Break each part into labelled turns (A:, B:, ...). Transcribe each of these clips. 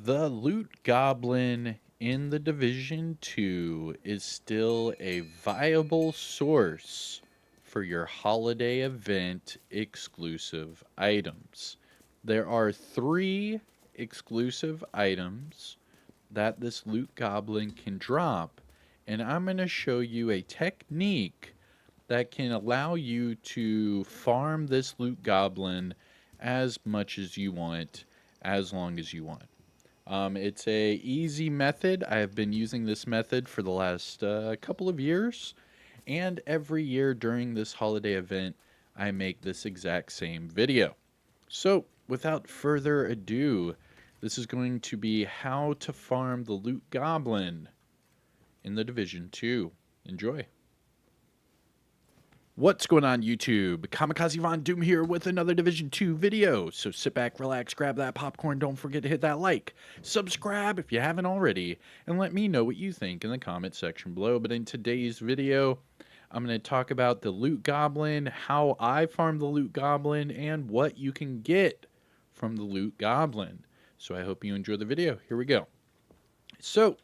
A: The Loot Goblin in the Division 2 is still a viable source for your holiday event exclusive items. There are three exclusive items that this Loot Goblin can drop, and I'm going to show you a technique that can allow you to farm this Loot Goblin as much as you want, as long as you want. It's a easy method. I have been using this method for the last couple of years, and every year during this holiday event, I make this exact same video. So, without further ado, this is going to be how to farm the Loot Goblin in the Division 2. Enjoy. What's going on YouTube? Kamikazevondoom here with another Division 2 video. So sit back, relax, grab that popcorn, don't forget to hit that like, subscribe if you haven't already, and let me know what you think in the comment section below. But in today's video, I'm going to talk about the Loot Goblin, how I farm the Loot Goblin, and what you can get from the Loot Goblin. So I hope you enjoy the video. Here we go. So,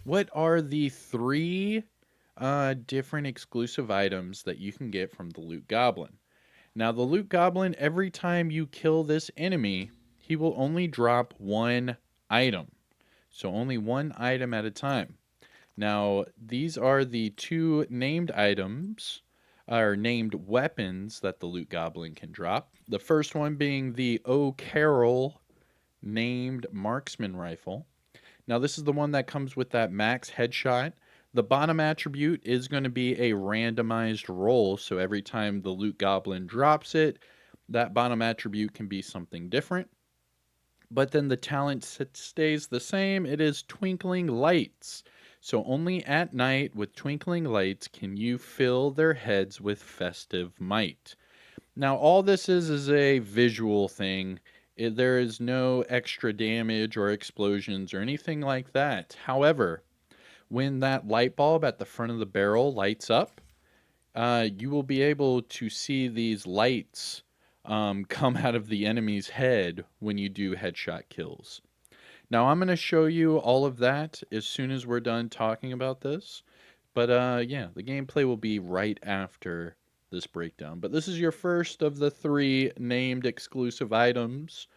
A: what are the three different exclusive items that you can get from the Loot Goblin? Now, the Loot Goblin, every time you kill this enemy, he will only drop one item. So only one item at a time. Now, these are the two named items, or named weapons that the Loot Goblin can drop. The first one being the O'Carroll named Marksman Rifle. Now, this is the one that comes with that max headshot. The bottom attribute is going to be a randomized roll, so every time the Loot Goblin drops it, that bottom attribute can be something different. But then the talent stays the same. It is Twinkling Lights. So only at night with Twinkling Lights can you fill their heads with festive might. Now, all this is a visual thing. There is no extra damage or explosions or anything like that. However, when that light bulb at the front of the barrel lights up, you will be able to see these lights come out of the enemy's head when you do headshot kills. Now, I'm going to show you all of that as soon as we're done talking about this. But yeah, the gameplay will be right after this breakdown. But this is your first of the three named exclusive items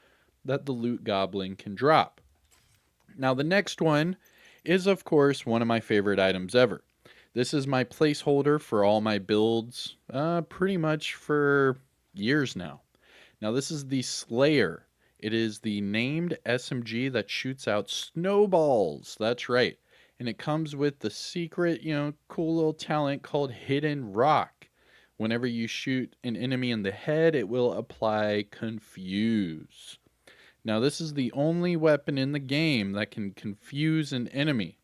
A: that the Loot Goblin can drop. Now, the next one is, of course, one of my favorite items ever. This is my placeholder for all my builds, pretty much for years now. Now, this is the Slayer. It is the named SMG that shoots out snowballs. That's right. And it comes with the secret, cool little talent called Hidden Rock. Whenever you shoot an enemy in the head, it will apply Confuse. Now, this is the only weapon in the game that can confuse an enemy.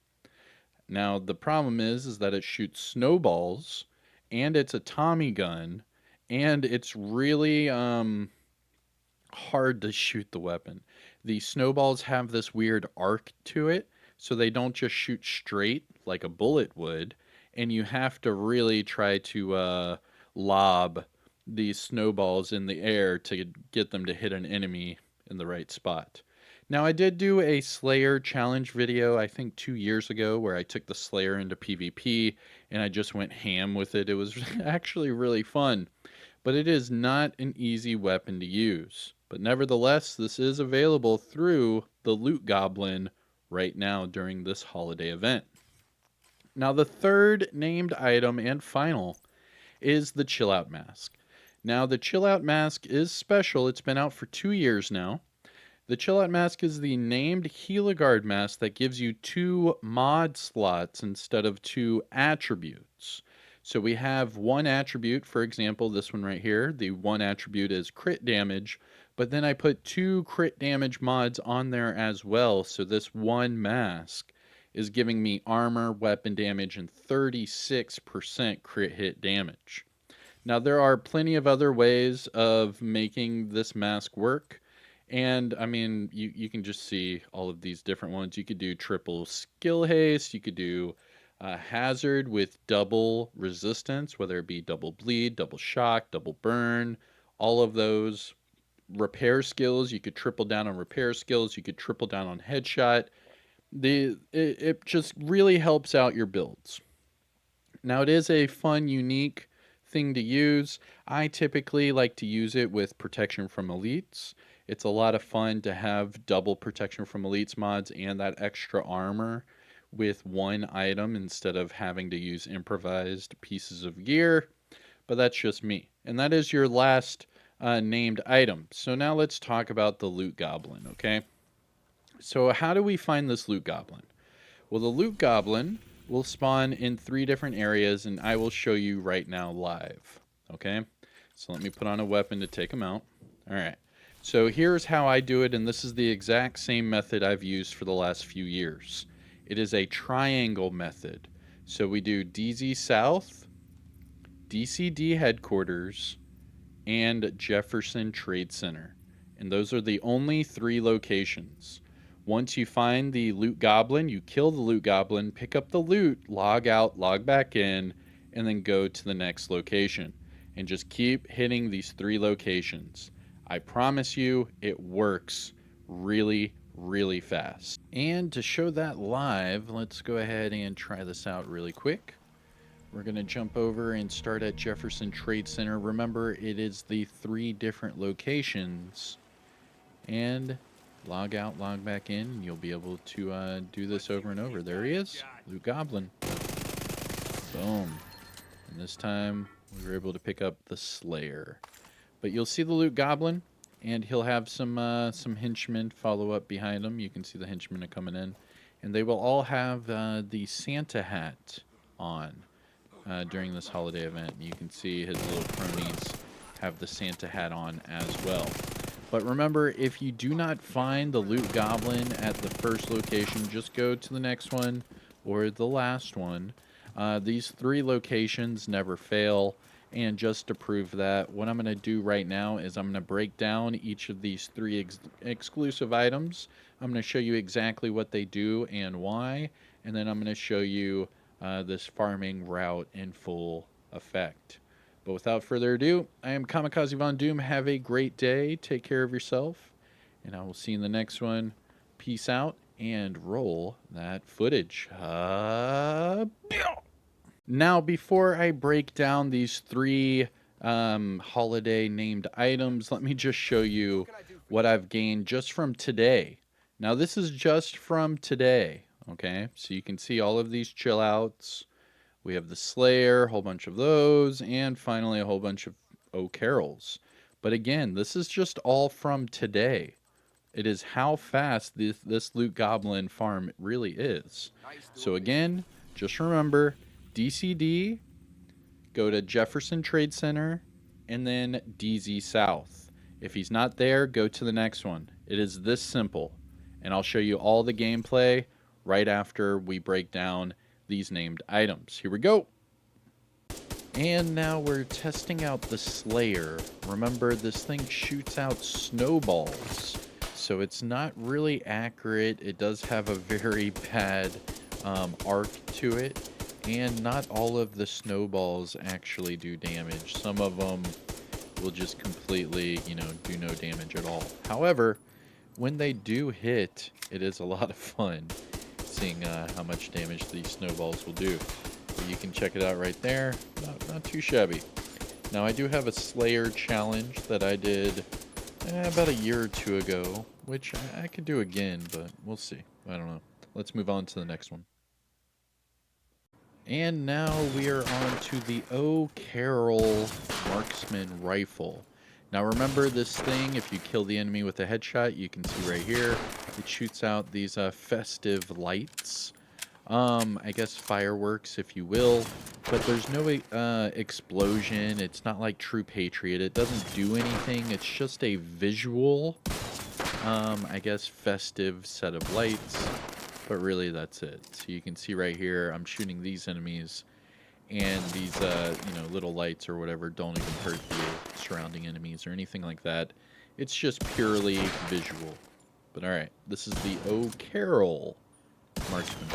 A: Now, the problem is that it shoots snowballs, and it's a Tommy gun, and it's really hard to shoot the weapon. The snowballs have this weird arc to it, so they don't just shoot straight like a bullet would, and you have to really try to lob these snowballs in the air to get them to hit an enemy in the right spot. Now, I did do a Slayer challenge video, I think 2 years ago, where I took the Slayer into PvP and I just went ham with it. It was actually really fun, but it is not an easy weapon to use. But nevertheless, this is available through the Loot Goblin right now during this holiday event. Now, the third named item and final is the Chill Out Mask. Now, the Chill Out Mask is special. It's been out for 2 years now. The Chill Out Mask is the named Heligard mask that gives you 2 mod slots instead of 2 attributes. So we have one attribute, for example, this one right here. The one attribute is crit damage, but then I put 2 crit damage mods on there as well. So this one mask is giving me armor, weapon damage, and 36% crit hit damage. Now, there are plenty of other ways of making this mask work. And I mean, you can just see all of these different ones. You could do triple skill haste. You could do hazard with double resistance, whether it be double bleed, double shock, double burn, all of those. repair skills. You could triple down on repair skills. You could triple down on headshot. It just really helps out your builds. Now, it is a fun, unique thing to use. I typically like to use it with protection from elites. It's a lot of fun to have double protection from elites mods and that extra armor with one item instead of having to use improvised pieces of gear. But that's just me. And that is your last named item. So now let's talk about the loot goblin, okay? So how do we find this loot goblin? Well, the loot goblin will spawn in 3 different areas, and I will show you right now live, okay? So let me put on a weapon to take them out. All right. So here's how I do it, and this is the exact same method I've used for the last few years. It is a triangle method. So we do DZ South, DCD Headquarters, and Jefferson Trade Center. And those are the only 3 locations. Once you find the loot goblin, you kill the loot goblin, pick up the loot, log out, log back in, and then go to the next location. And just keep hitting these 3 locations. I promise you, it works really, really fast. And to show that live, let's go ahead and try this out really quick. We're going to jump over and start at Jefferson Trade Center. Remember, it is the 3 different locations. And log out, log back in, and you'll be able to do this over and over. There he is, loot goblin. Boom. And this time, we were able to pick up the Slayer. But you'll see the loot goblin, and he'll have some henchmen follow up behind him. You can see the henchmen are coming in. And they will all have the Santa hat on during this holiday event. You can see his little cronies have the Santa hat on as well. But remember, if you do not find the loot goblin at the first location, just go to the next one or the last one. These 3 locations never fail. And just to prove that, what I'm going to do right now is I'm going to break down each of these 3 exclusive items. I'm going to show you exactly what they do and why. And then I'm going to show you this farming route in full effect. But without further ado, I am Kamikazevondoom. Have a great day. Take care of yourself. And I will see you in the next one. Peace out and roll that footage. Now, before I break down these 3 holiday named items, let me just show you what I've gained just from today. Now, this is just from today, okay? So you can see all of these chill outs. We have the Slayer, a whole bunch of those, and finally a whole bunch of Carols. But again, this is just all from today. It is how fast this loot goblin farm really is. So again, just remember, DCD, go to Jefferson Trade Center, and then DZ South. If he's not there, go to the next one. It is this simple. And I'll show you all the gameplay right after we break down these named items. Here we go. And now we're testing out the Slayer. Remember, this thing shoots out snowballs, so it's not really accurate. It does have a very bad arc to it, and not all of the snowballs actually do damage. Some of them will just completely, do no damage at all. However, when they do hit, it is a lot of fun seeing how much damage these snowballs will do. But you can check it out right there. Not too shabby. Now, I do have a Slayer challenge that I did about a year or 2 ago, which I could do again, but we'll see. I don't know. Let's move on to the next one. And now we are on to the Carol Marksman Rifle. Now remember this thing, if you kill the enemy with a headshot, you can see right here, it shoots out these festive lights. I guess fireworks, if you will. But there's no explosion. It's not like True Patriot. It doesn't do anything. It's just a visual, I guess, festive set of lights. But really, that's it. So you can see right here, I'm shooting these enemies. And these, little lights or whatever don't even hurt the surrounding enemies or anything like that. It's just purely visual. But all right, this is the Carol Marksman.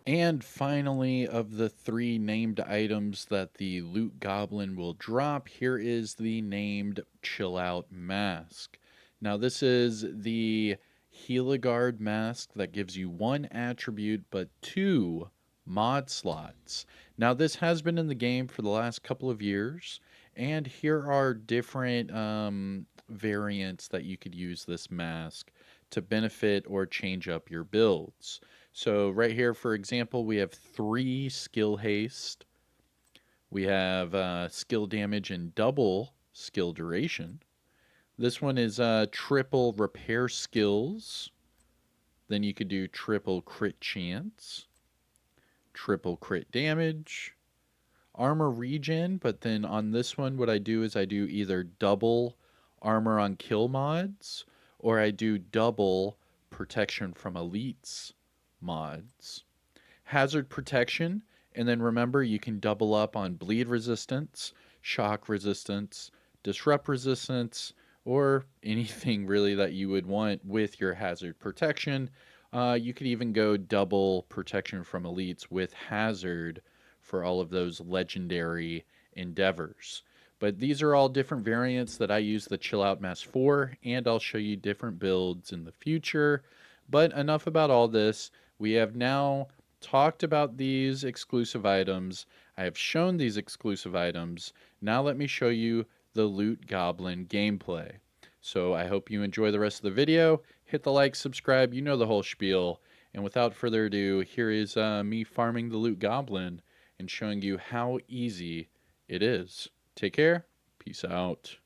A: And finally, of the 3 named items that the Loot Goblin will drop, here is the named Chill Out Mask. Now, this is the Heligard mask that gives you 1 attribute but 2 mod slots. Now, this has been in the game for the last couple of years, and here are different variants that you could use this mask to benefit or change up your builds. So right here, for example, we have 3 skill haste. We have skill damage and double skill duration. This one is triple repair skills. Then you could do triple crit chance, triple crit damage, armor regen. But then on this one, what I do is I do either double armor on kill mods or I do double protection from elites mods. Hazard protection, and then remember you can double up on bleed resistance, shock resistance, disrupt resistance, or anything really that you would want with your hazard protection. You could even go double protection from elites with hazard for all of those legendary endeavors. But these are all different variants that I use the Chill Out Mask for, and I'll show you different builds in the future. But enough about all this. We have now talked about these exclusive items. I have shown these exclusive items. Now let me show you the Loot Goblin gameplay. So I hope you enjoy the rest of the video. Hit the like, subscribe, you know the whole spiel. And without further ado, here is me farming the Loot Goblin and showing you how easy it is. Take care. Peace out.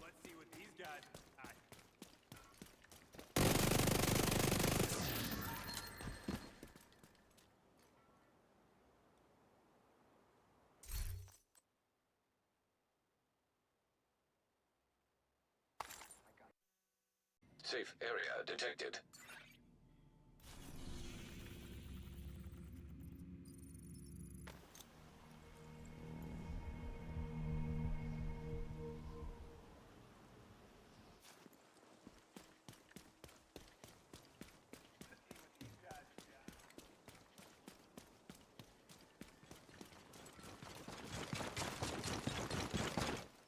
B: Let's see what these guys.
C: Safe area detected.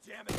B: Damn it!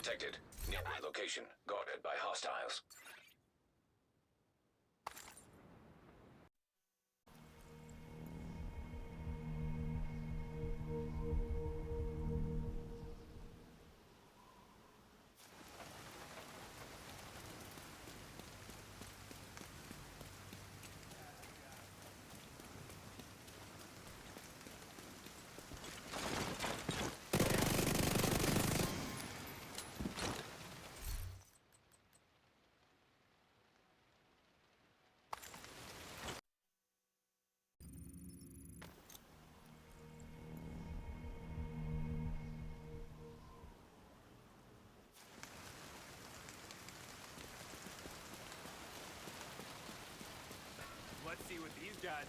C: detected. Nearby location guarded by hostiles.
B: Let's see what these guys.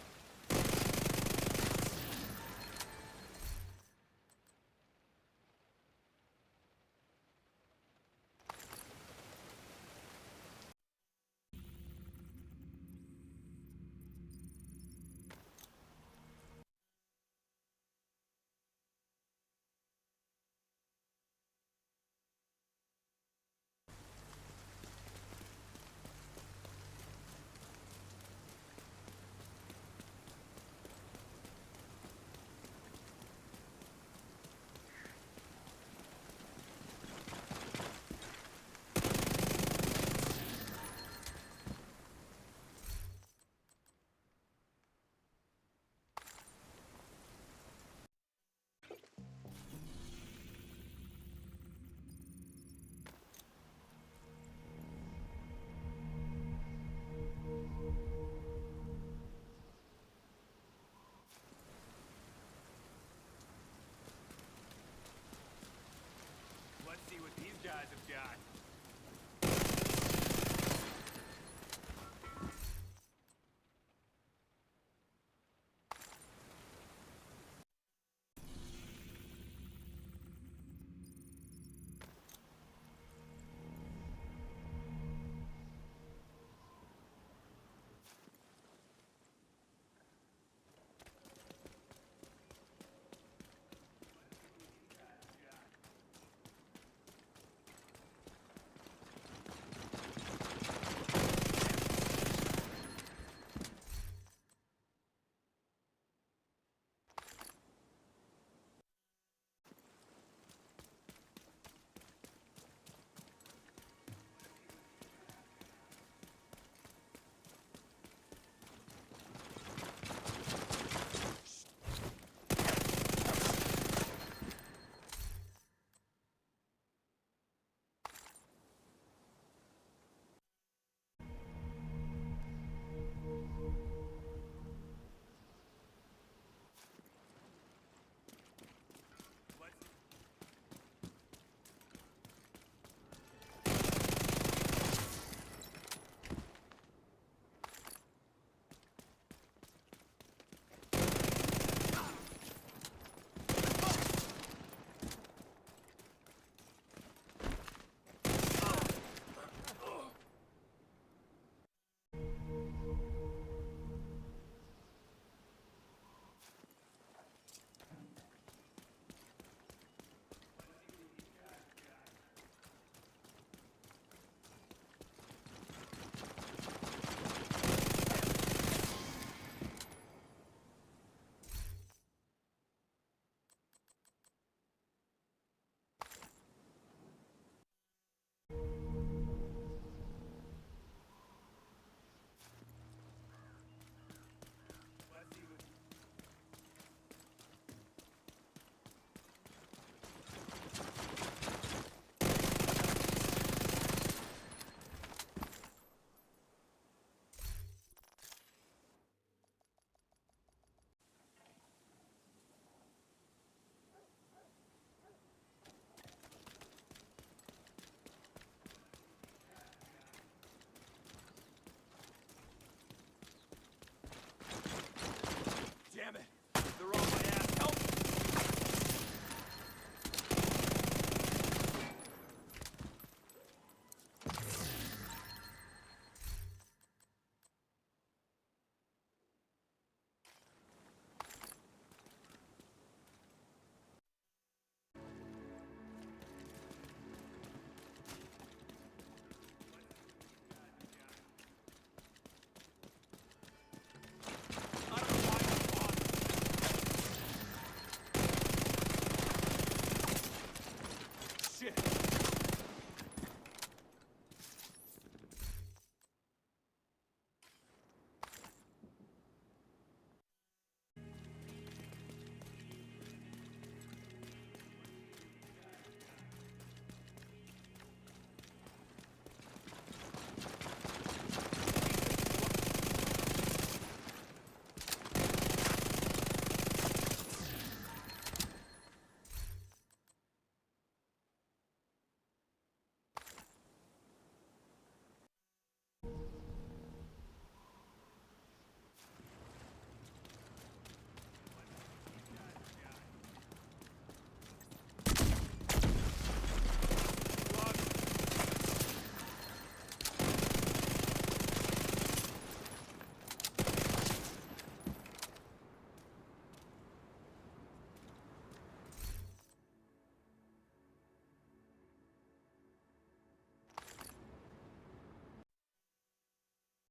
B: Let's see what these guys have